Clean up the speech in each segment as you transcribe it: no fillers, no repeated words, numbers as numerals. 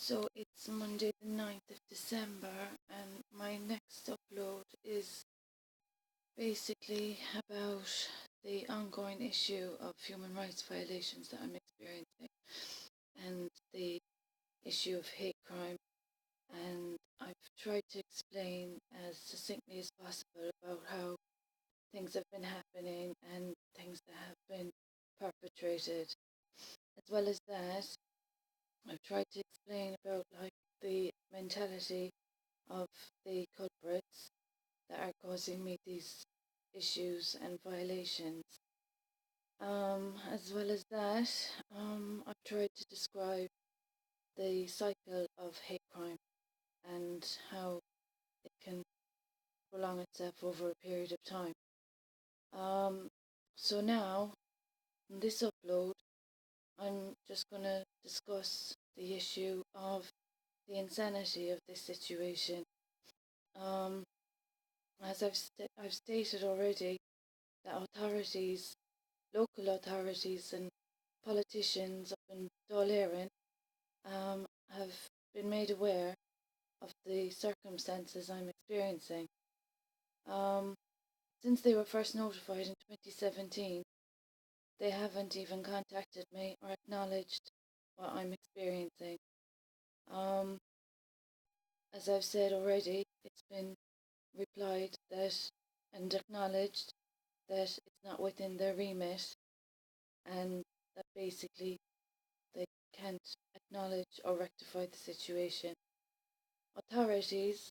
So it's Monday the 9th of December, and my next upload is basically about the ongoing issue of human rights violations that I'm experiencing and the issue of hate crime. And I've tried to explain as succinctly as possible about how things have been happening and things that have been perpetrated. As well as that, I've tried to explain about the mentality of the culprits that are causing me these issues and violations. As well as that, I've tried to describe the cycle of hate crime and how it can prolong itself over a period of time. So now, in this upload, I'm just going to discuss the issue of the insanity of this situation. As I've stated already, that authorities, local authorities and politicians up in Dáil Éireann have been made aware of the circumstances I'm experiencing. Since they were first notified in 2017, they haven't even contacted me or acknowledged what I'm experiencing. As I've said already, it's been replied that and acknowledged that it's not within their remit and that basically they can't acknowledge or rectify the situation. Authorities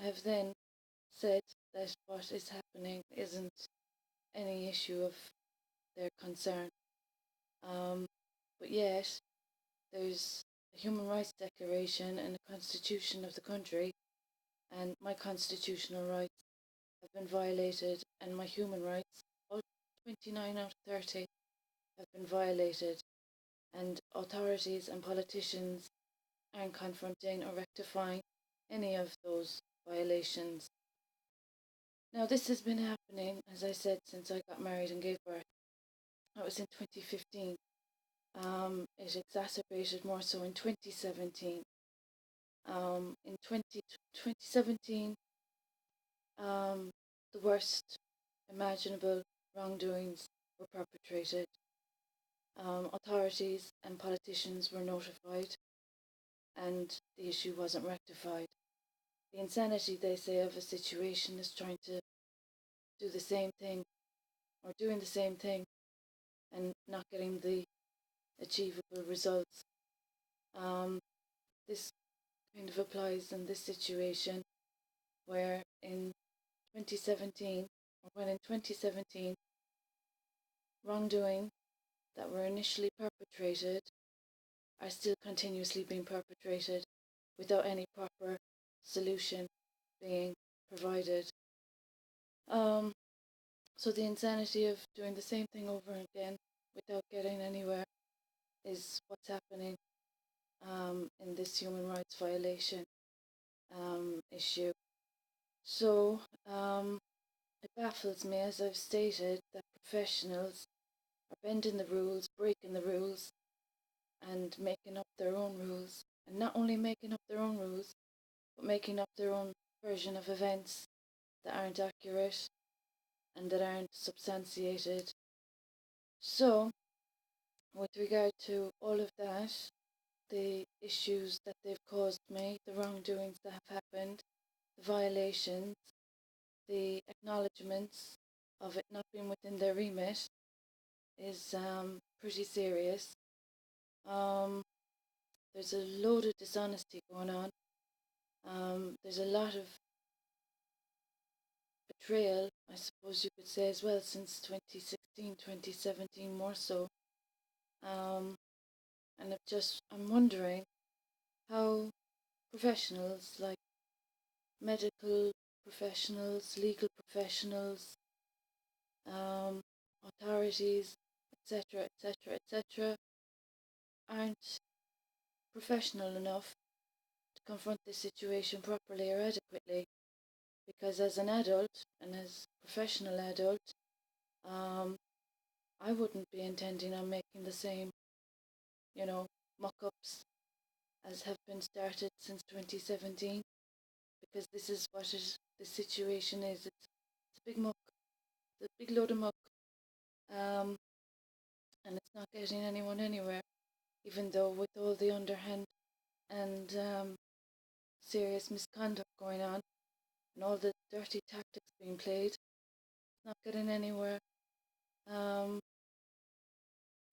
have then said that what is happening isn't any issue of their concern. But yet, there's a Human Rights Declaration and a Constitution of the country, and my constitutional rights have been violated, and my human rights, all 29 out of 30, have been violated, and authorities and politicians aren't confronting or rectifying any of those violations. Now, this has been happening, as I said, since I got married and gave birth. That was in 2015. It exacerbated more so in 2017. In 2017, the worst imaginable wrongdoings were perpetrated. Authorities and politicians were notified, and the issue wasn't rectified. The insanity, they say, of a situation is trying to do the same thing, or doing the same thing, and not getting the achievable results. This kind of applies in this situation, where in 2017, or when in 2017, wrongdoing that were initially perpetrated are still continuously being perpetrated without any proper solution being provided. So the insanity of doing the same thing over again without getting anywhere is what's happening in this human rights violation issue. So it baffles me, as I've stated, that professionals are bending the rules, breaking the rules, and making up their own rules. And not only making up their own rules, but making up their own version of events that aren't accurate and that aren't substantiated. So, with regard to all of that, the issues that they've caused me, the wrongdoings that have happened, the violations, the acknowledgements of it not being within their remit is pretty serious. There's a load of dishonesty going on. There's a lot of betrayal, I suppose you could say, as well, since 2016, 2017 more so. And I'm wondering how professionals like medical professionals, legal professionals, authorities, etc., etc., etc., aren't professional enough to confront this situation properly or adequately. Because as an adult and as a professional adult, I wouldn't be intending on making the same, muck-ups as have been started since 2017, because this is what the situation is. It's a big muck, it's a big load of muck, um, and it's not getting anyone anywhere, even though with all the underhand and serious misconduct going on and all the dirty tactics being played, it's not getting anywhere.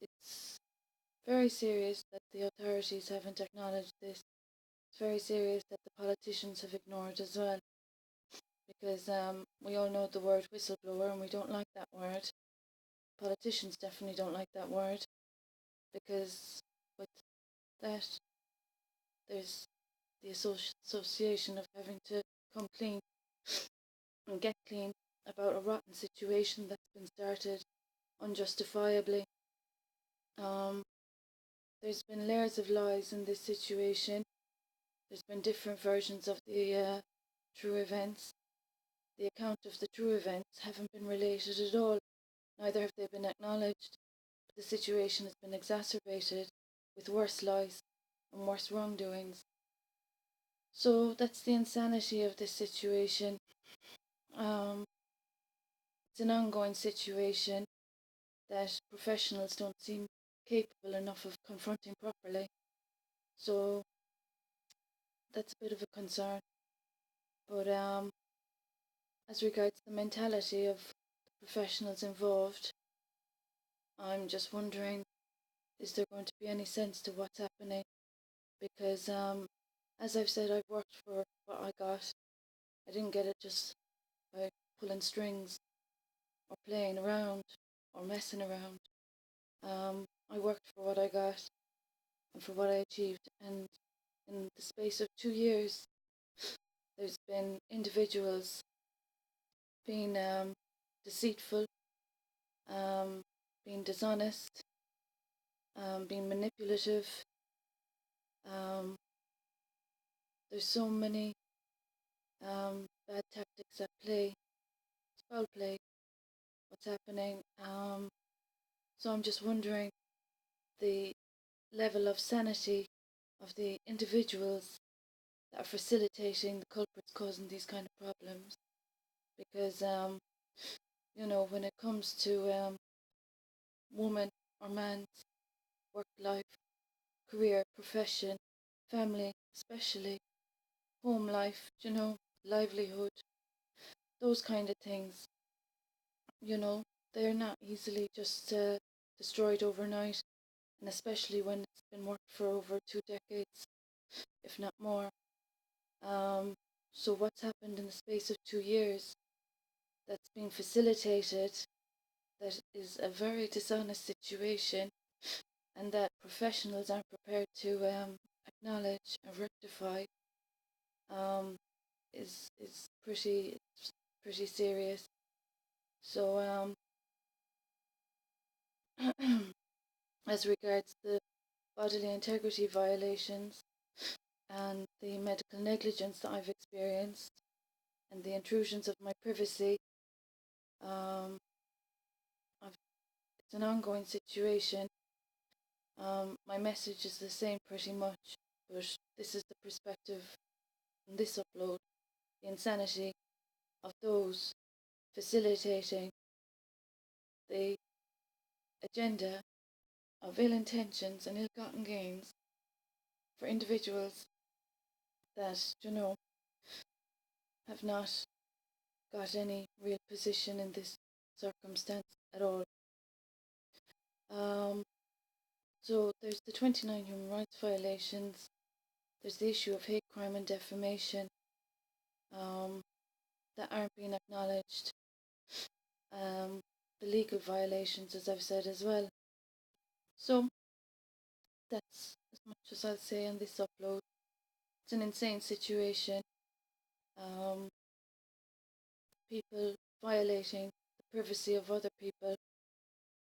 It's very serious that the authorities haven't acknowledged this. It's very serious that the politicians have ignored as well, because we all know the word whistleblower and we don't like that word. Politicians definitely don't like that word, because with that there's the association of having to come clean and get clean about a rotten situation that's been started unjustifiably. There's been layers of lies in this situation. There's been different versions of the true events. The account of the true events haven't been related at all. Neither have they been acknowledged. But the situation has been exacerbated with worse lies and worse wrongdoings. So that's the insanity of this situation. It's an ongoing situation that professionals don't seem capable enough of confronting properly. So that's a bit of a concern. But as regards the mentality of the professionals involved, I'm just wondering, is there going to be any sense to what's happening? Because as I've said, I've worked for what I got. I didn't get it just by pulling strings or playing around or messing around. I worked for what I got and for what I achieved, and in the space of 2 years, there's been individuals being deceitful, being dishonest, being manipulative. Um, there's so many bad tactics at play. It's foul play, what's happening. So I'm just wondering the level of sanity of the individuals that are facilitating the culprits causing these kind of problems. Because, when it comes to woman or man's work life, career, profession, family, especially, home life, livelihood, those kind of things, they're not easily just destroyed overnight, and especially when it's been worked for over 2 decades, if not more. So what's happened in the space of 2 years that's been facilitated, that is a very dishonest situation, and that professionals aren't prepared to acknowledge and rectify, is pretty serious. So as regards the bodily integrity violations and the medical negligence that I've experienced and the intrusions of my privacy, um, it's an ongoing situation. My message is the same pretty much, but this is the perspective in this upload, the insanity of those facilitating the agenda of ill intentions and ill-gotten gains for individuals that, have not got any real position in this circumstance at all. So there's the 29 human rights violations, there's the issue of hate crime and defamation that aren't being acknowledged, the legal violations, as I've said as well. So that's as much as I'll say on this upload. It's an insane situation. People violating the privacy of other people.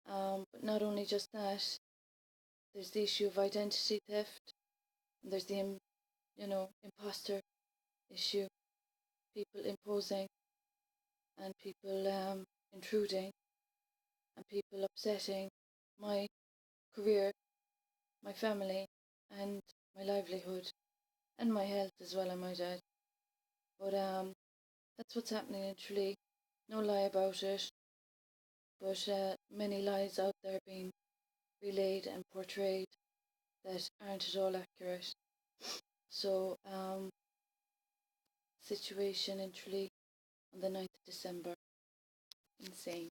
But not only just that, there's the issue of identity theft, and there's the, imposter issue, people imposing, and people intruding, and people upsetting my career, my family, and my livelihood, and my health as well, I might add. But that's what's happening in Tralee. No lie about it, but many lies out there being relayed and portrayed that aren't at all accurate. So, situation in Tralee on the 9th of December. Insane.